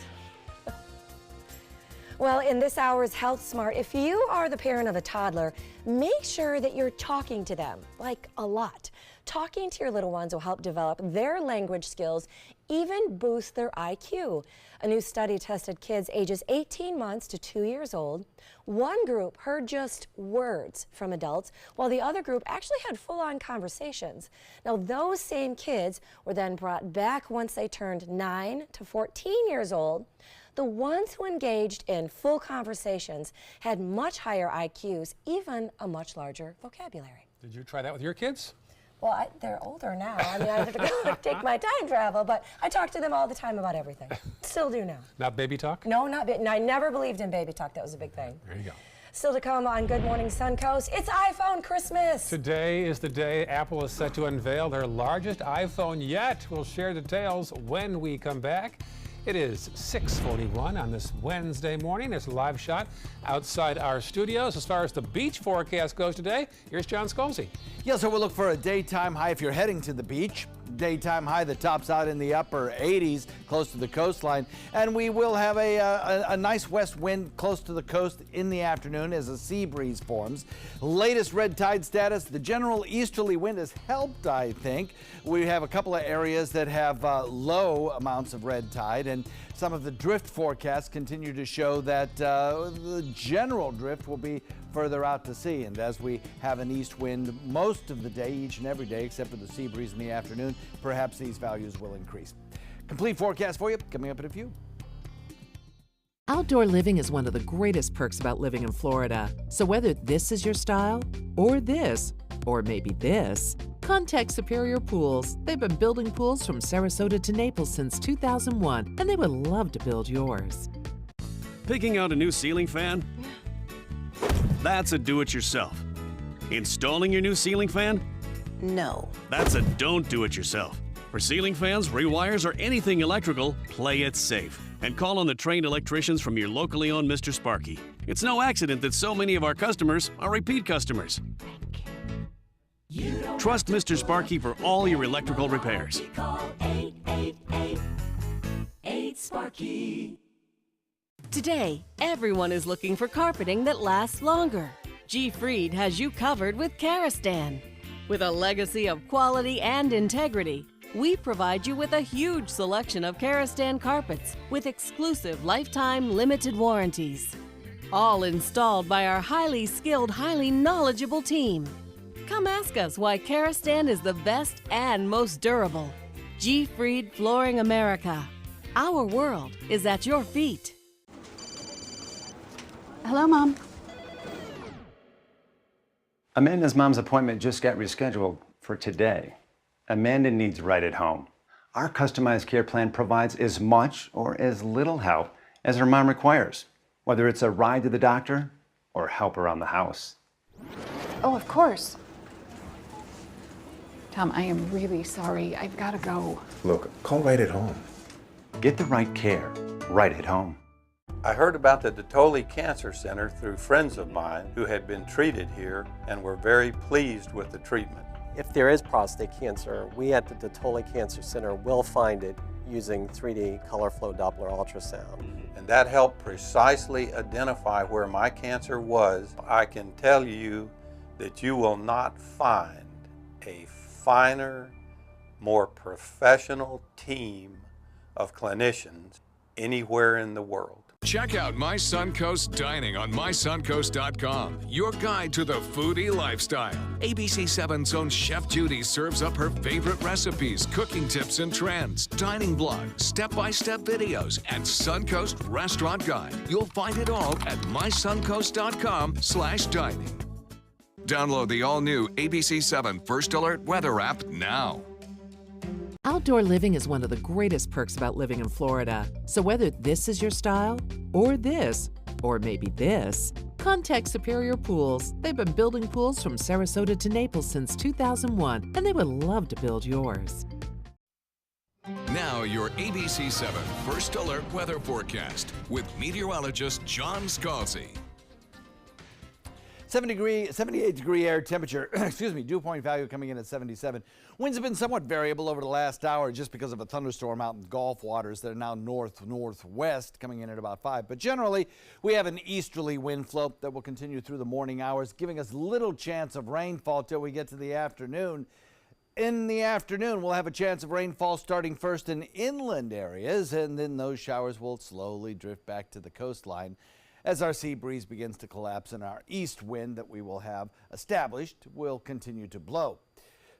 Well, in this hour's Health Smart, if you are the parent of a toddler, make sure that you're talking to them, like a lot. Talking to your little ones will help develop their language skills, even boost their IQ. A new study tested kids ages 18 months to 2 years old. One group heard just words from adults, while the other group actually had full-on conversations. Now, those same kids were then brought back once they turned 9 to 14 years old. The ones who engaged in full conversations had much higher IQs, even a much larger vocabulary. Did you try that with your kids? Well, they're older now. I mean, I have to go take my time travel, but I talk to them all the time about everything. Still do now. Not baby talk? No, not baby. No, I never believed in baby talk. That was a big thing. There you go. Still to come on Good Morning Suncoast, it's iPhone Christmas. Today is the day Apple is set to unveil their largest iPhone yet. We'll share details when we come back. It is 6:41 on this Wednesday morning. It's a live shot outside our studios. As far as the beach forecast goes today, here's John Scalzi. Yeah, so we'll look for a daytime high if you're heading to the beach. Daytime high that tops out in the upper 80s, close to the coastline. And we will have a nice west wind close to the coast in the afternoon as a sea breeze forms. Latest red tide status, the general easterly wind has helped, I think. We have a couple of areas that have low amounts of red tide, and some of the drift forecasts continue to show that the general drift will be further out to sea. And as we have an east wind most of the day, each and every day, except for the sea breeze in the afternoon, perhaps these values will increase. Complete forecast for you coming up in a few. Outdoor living is one of the greatest perks about living in Florida. So whether this is your style, or this, or maybe this, contact Superior Pools. They've been building pools from Sarasota to Naples since 2001, and they would love to build yours. Picking out a new ceiling fan? That's a do-it-yourself. Installing your new ceiling fan? No. That's a don't do-it-yourself. For ceiling fans, rewires, or anything electrical, play it safe. And call on the trained electricians from your locally owned Mr. Sparky. It's no accident that so many of our customers are repeat customers. Trust Mr. Sparky for all your electrical repairs. Call 888-8-SPARKY. Today, everyone is looking for carpeting that lasts longer. G. Fried has you covered with Karastan. With a legacy of quality and integrity, we provide you with a huge selection of Karastan carpets with exclusive lifetime limited warranties. All installed by our highly skilled, highly knowledgeable team. Come ask us why Karastan is the best and most durable. G. Fried Flooring America. Our world is at your feet. Hello, Mom. Amanda's mom's appointment just got rescheduled for today. Amanda needs right at home. Our customized care plan provides as much or as little help as her mom requires, whether it's a ride to the doctor or help around the house. Oh, of course. Tom, I am really sorry. I've got to go. Look, call right at home. Get the right care right at home. I heard about the Dotoli Cancer Center through friends of mine who had been treated here and were very pleased with the treatment. If there is prostate cancer, we at the Dotoli Cancer Center will find it using 3D color flow Doppler ultrasound. And that helped precisely identify where my cancer was. I can tell you that you will not find a finer, more professional team of clinicians anywhere in the world. Check out My Suncoast Dining on mysuncoast.com, your guide to the foodie lifestyle. ABC7's own Chef Judy serves up her favorite recipes, cooking tips and trends, dining blogs, step-by-step videos, and Suncoast Restaurant Guide. You'll find it all at mysuncoast.com/dining. Download the all-new ABC7 First Alert Weather app now. Outdoor living is one of the greatest perks about living in Florida. So whether this is your style, or this, or maybe this, contact Superior Pools. They've been building pools from Sarasota to Naples since 2001, and they would love to build yours. Now your ABC7 First Alert Weather Forecast with meteorologist John Scalzi. 78 degree air temperature, excuse me, dew point value coming in at 77. Winds have been somewhat variable over the last hour just because of a thunderstorm out in Gulf waters that are now north-northwest coming in at about 5. But generally, we have an easterly wind flow that will continue through the morning hours, giving us little chance of rainfall till we get to the afternoon. In the afternoon, we'll have a chance of rainfall starting first in inland areas, and then those showers will slowly drift back to the coastline as our sea breeze begins to collapse and our east wind that we will have established will continue to blow.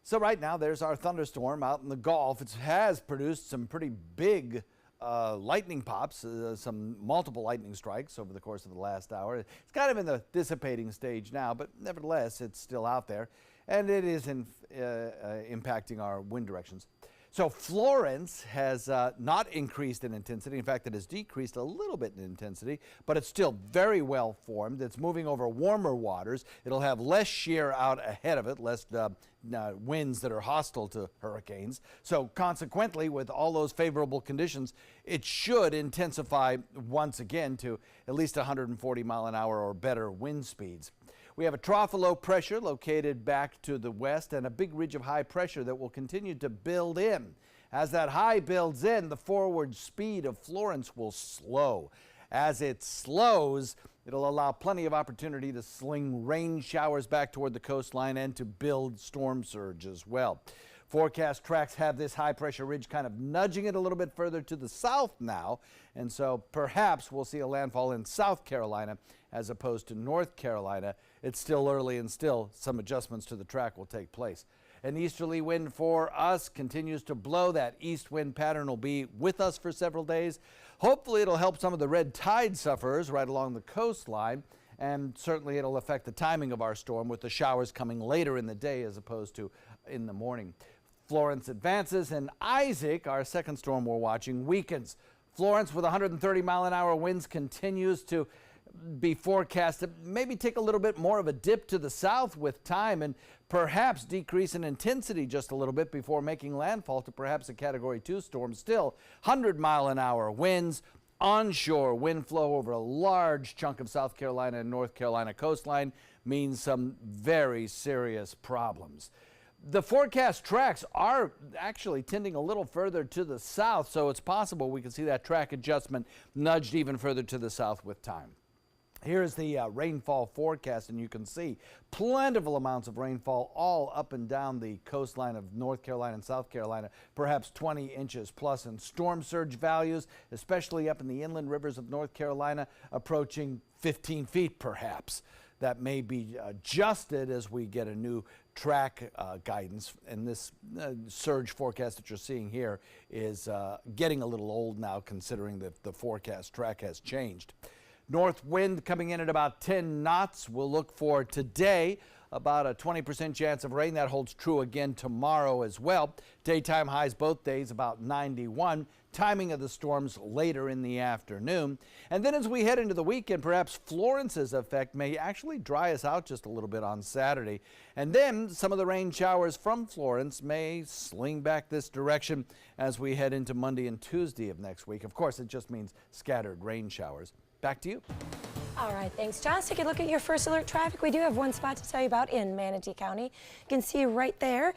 So right now there's our thunderstorm out in the Gulf. It has produced some pretty big lightning pops, some multiple lightning strikes over the course of the last hour. It's kind of in the dissipating stage now, but nevertheless it's still out there, and it is impacting our wind directions. So Florence has not increased in intensity. In fact, it has decreased a little bit in intensity, but it's still very well formed. It's moving over warmer waters. It'll have less shear out ahead of it, less winds that are hostile to hurricanes. So consequently, with all those favorable conditions, it should intensify once again to at least 140 mile an hour or better wind speeds. We have a trough of low pressure located back to the west and a big ridge of high pressure that will continue to build in. As that high builds in, the forward speed of Florence will slow. As it slows, it'll allow plenty of opportunity to sling rain showers back toward the coastline and to build storm surge as well. Forecast tracks have this high pressure ridge kind of nudging it a little bit further to the south now, and so perhaps we'll see a landfall in South Carolina as opposed to North Carolina. It's still early and still some adjustments to the track will take place. An easterly wind for us continues to blow. That east wind pattern will be with us for several days. Hopefully it'll help some of the red tide sufferers right along the coastline, and certainly it'll affect the timing of our storm with the showers coming later in the day as opposed to in the morning. Florence advances, and Isaac, our second storm we're watching, weakens. Florence with 130 mile an hour winds continues to be forecast to maybe take a little bit more of a dip to the south with time and perhaps decrease in intensity just a little bit before making landfall to perhaps a Category 2 storm. Still 100 mile an hour winds, onshore wind flow over a large chunk of South Carolina and North Carolina coastline means some very serious problems. The forecast tracks are actually tending a little further to the south, so it's possible we can see that track adjustment nudged even further to the south with time. Here is the rainfall forecast, and you can see plentiful amounts of rainfall all up and down the coastline of North Carolina and South Carolina, perhaps 20 inches plus, and storm surge values, especially up in the inland rivers of North Carolina, approaching 15 feet perhaps. That may be adjusted as we get a new track guidance, and this surge forecast that you're seeing here is getting a little old now considering that the forecast track has changed. North wind coming in at about 10 knots. We'll look for today about a 20% chance of rain. That holds true again tomorrow as well. Daytime highs both days about 91. Timing of the storms later in the afternoon. And then as we head into the weekend, perhaps Florence's effect may actually dry us out just a little bit on Saturday. And then some of the rain showers from Florence may sling back this direction as we head into Monday and Tuesday of next week. Of course, it just means scattered rain showers. Back to you. All right, thanks, John. Let's take a look at your first alert traffic. We do have one spot to tell you about in Manatee County. You can see right there,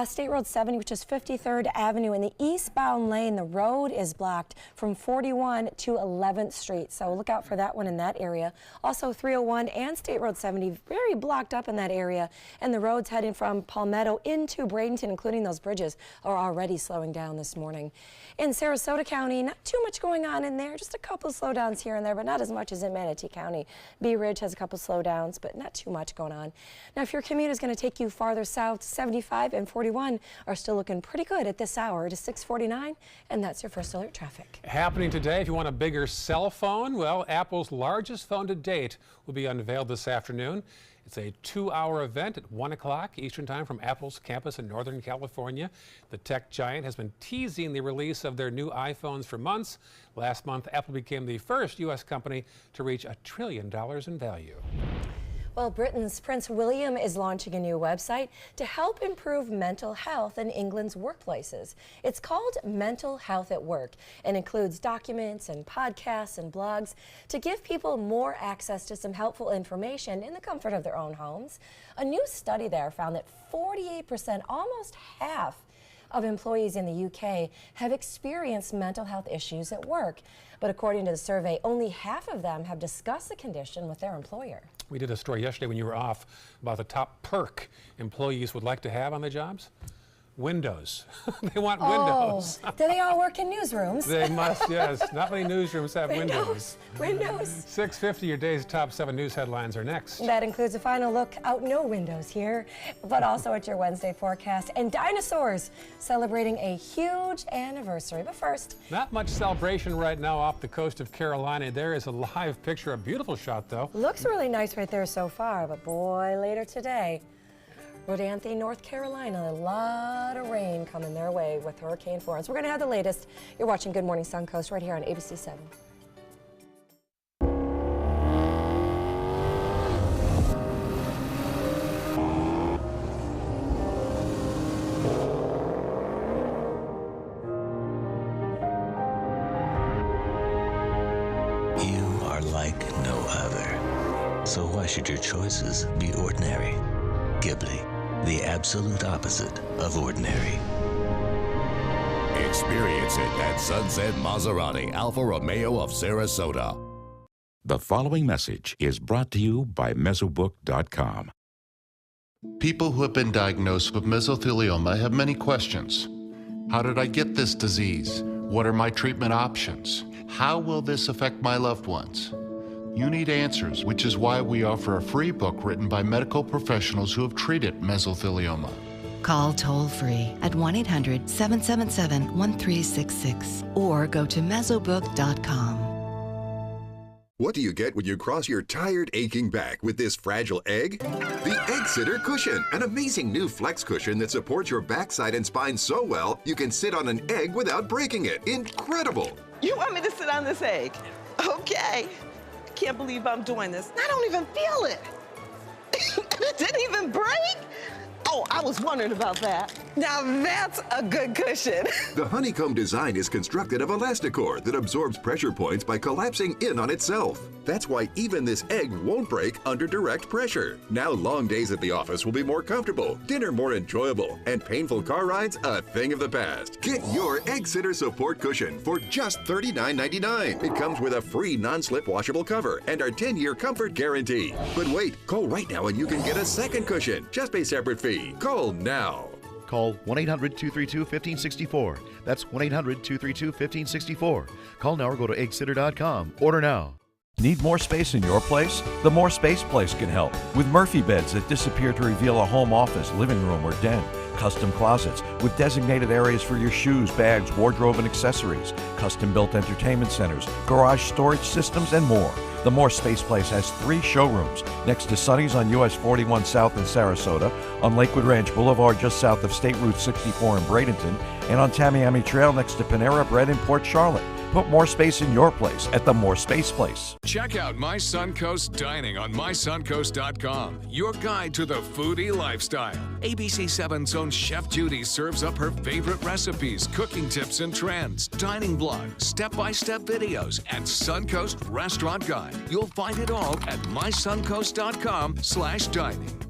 State Road 70, which is 53rd Avenue. In the eastbound lane, the road is blocked from 41 to 11th Street. So look out for that one in that area. Also, 301 and State Road 70, very blocked up in that area. And the roads heading from Palmetto into Bradenton, including those bridges, are already slowing down this morning. In Sarasota County, not too much going on in there. Just a couple of slowdowns here and there, but not as much as in Manatee County. Bee Ridge has a couple slowdowns, but not too much going on. Now, if your commute is going to take you farther south, 75 and 41 are still looking pretty good at this hour. It is 6:49, and that's your first alert traffic. Happening today, if you want a bigger cell phone, well, Apple's largest phone to date will be unveiled this afternoon. It's a 2-hour event at 1 o'clock Eastern Time from Apple's campus in Northern California. The tech giant has been teasing the release of their new iPhones for months. Last month, Apple became the first U.S. company to reach $1 trillion in value. Well, Britain's Prince William is launching a new website to help improve mental health in England's workplaces. It's called Mental Health at Work and includes documents and podcasts and blogs to give people more access to some helpful information in the comfort of their own homes. A new study there found that 48%, almost half, of employees in the UK have experienced mental health issues at work. But according to the survey, only half of them have discussed the condition with their employer. We did a story yesterday when you were off about the top perk employees would like to have on their jobs. Windows. They want windows. Do they all work in newsrooms? They must, yes. Not many newsrooms have windows. Windows. 6:50, your day's top 7 news headlines are next. That includes a final look out no windows here, but also at your Wednesday forecast. And dinosaurs celebrating a huge anniversary. But first, not much celebration right now off the coast of Carolina. There is a live picture, a beautiful shot though. Looks really nice right there so far, but boy, later today, Rodanthe, North Carolina, a lot of rain coming their way with Hurricane Florence. We're going to have the latest. You're watching Good Morning Suncoast right here on ABC 7. You are like no other. So why should your choices be ordinary? Ghibli, the absolute opposite of ordinary. Experience it at Sunset Maserati Alfa Romeo of Sarasota. The following message is brought to you by Mesobook.com. People who have been diagnosed with mesothelioma have many questions. How did I get this disease? What are my treatment options? How will this affect my loved ones? You need answers, which is why we offer a free book written by medical professionals who have treated mesothelioma. Call toll-free at 1-800-777-1366 or go to mesobook.com. What do you get when you cross your tired, aching back with this fragile egg? The Egg Sitter Cushion, an amazing new flex cushion that supports your backside and spine so well you can sit on an egg without breaking it. Incredible! You want me to sit on this egg? Okay. Can't believe I'm doing this. I don't even feel it. It didn't even break? Oh, I was wondering about that. Now that's a good cushion. The honeycomb design is constructed of Elasticor that absorbs pressure points by collapsing in on itself. That's why even this egg won't break under direct pressure. Now long days at the office will be more comfortable, dinner more enjoyable, and painful car rides a thing of the past. Get your Egg Sitter Support Cushion for just $39.99. It comes with a free non-slip washable cover and our 10-year comfort guarantee. But wait, call right now and you can get a second cushion. Just pay separate fee. Call now. Call 1-800-232-1564. That's 1-800-232-1564. Call now or go to eggsitter.com. Order now. Need more space in your place? The More Space Place can help with Murphy beds that disappear to reveal a home office, living room, or den. custom closets with designated areas for your shoes, bags, wardrobe, and accessories, custom-built entertainment centers, garage storage systems, and more. The More Space Place has 3 showrooms next to Sonny's on US 41 South in Sarasota, on Lakewood Ranch Boulevard just south of State Route 64 in Bradenton, and on Tamiami Trail next to Panera Bread in Port Charlotte. Put more space in your place at the More Space Place. Check out My Suncoast Dining on mysuncoast.com, your guide to the foodie lifestyle. ABC 7's own Chef Judy serves up her favorite recipes, cooking tips and trends, dining blogs, step-by-step videos, and Suncoast Restaurant Guide. You'll find it all at mysuncoast.com/dining.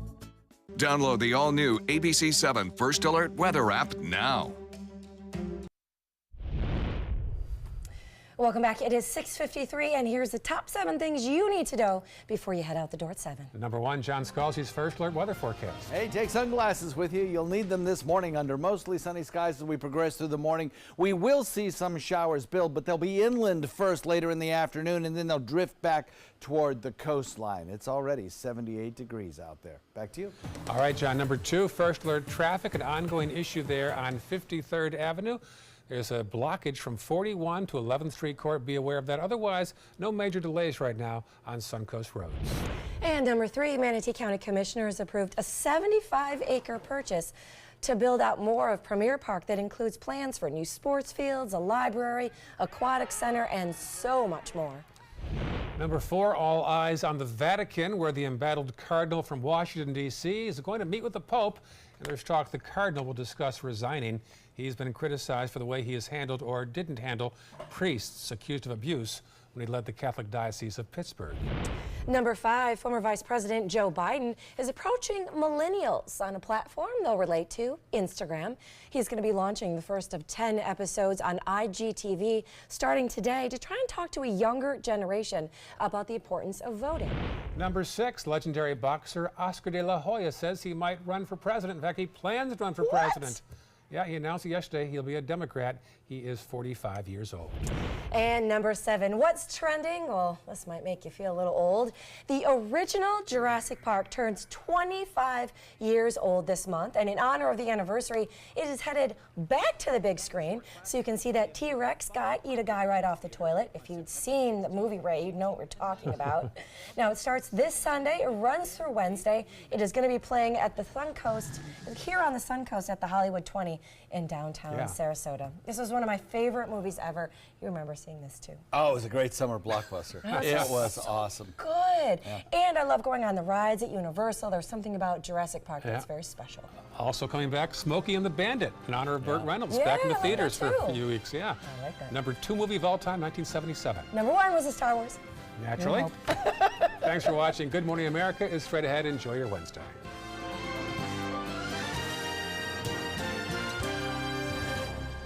Download the all-new ABC 7 First Alert Weather app now. Welcome back. It is 6:53, and here's the top 7 things you need to know before you head out the door at 7. Number 1, John Scalzi's First Alert weather forecast. Hey, take sunglasses with you. You'll need them this morning under mostly sunny skies as we progress through the morning. We will see some showers build, but they'll be inland first later in the afternoon, and then they'll drift back toward the coastline. It's already 78 degrees out there. Back to you. All right, John. Number 2, First Alert traffic, an ongoing issue there on 53rd Avenue. There's a blockage from 41 to 11th Street Court. Be aware of that. Otherwise, no major delays right now on Suncoast roads. And number 3, Manatee County Commissioners approved a 75-acre purchase to build out more of Premier Park that includes plans for new sports fields, a library, aquatic center, and so much more. Number 4, all eyes on the Vatican, where the embattled cardinal from Washington, D.C. is going to meet with the Pope. And there's talk the cardinal will discuss resigning. He's been criticized for the way he has handled or didn't handle priests accused of abuse when he led the Catholic Diocese of Pittsburgh. Number 5, former Vice President Joe Biden is approaching millennials on a platform they'll relate to, Instagram. He's going to be launching the first of 10 episodes on IGTV starting today to try and talk to a younger generation about the importance of voting. Number 6, legendary boxer Oscar de la Hoya says he might run for president. In fact, he plans to run for president. Yeah, he announced it yesterday he'll be a Democrat. He is 45 years old. And number 7, what's trending? Well, this might make you feel a little old. The original Jurassic Park turns 25 years old this month, and in honor of the anniversary, it is headed back to the big screen, so you can see that T-Rex guy eat a guy right off the toilet. If you'd seen the movie, Ray, you'd know what we're talking about. Now, it starts this Sunday. It runs through Wednesday. It is going to be playing at the Suncoast, here on the Suncoast at the Hollywood 20 in downtown Sarasota. This was one of my favorite movies ever. You remember seeing this too. Oh, it was a great summer blockbuster. It was awesome. Good. And I love going on the rides at Universal. There's something about Jurassic Park that's very special. Also coming back, Smokey and the Bandit in honor of Burt Reynolds, back in the theaters for a few weeks. I like that. Number 2 movie of all time, 1977. Number 1 was a Star Wars. Naturally. Thanks for watching. Good Morning America is straight ahead. Enjoy your Wednesday.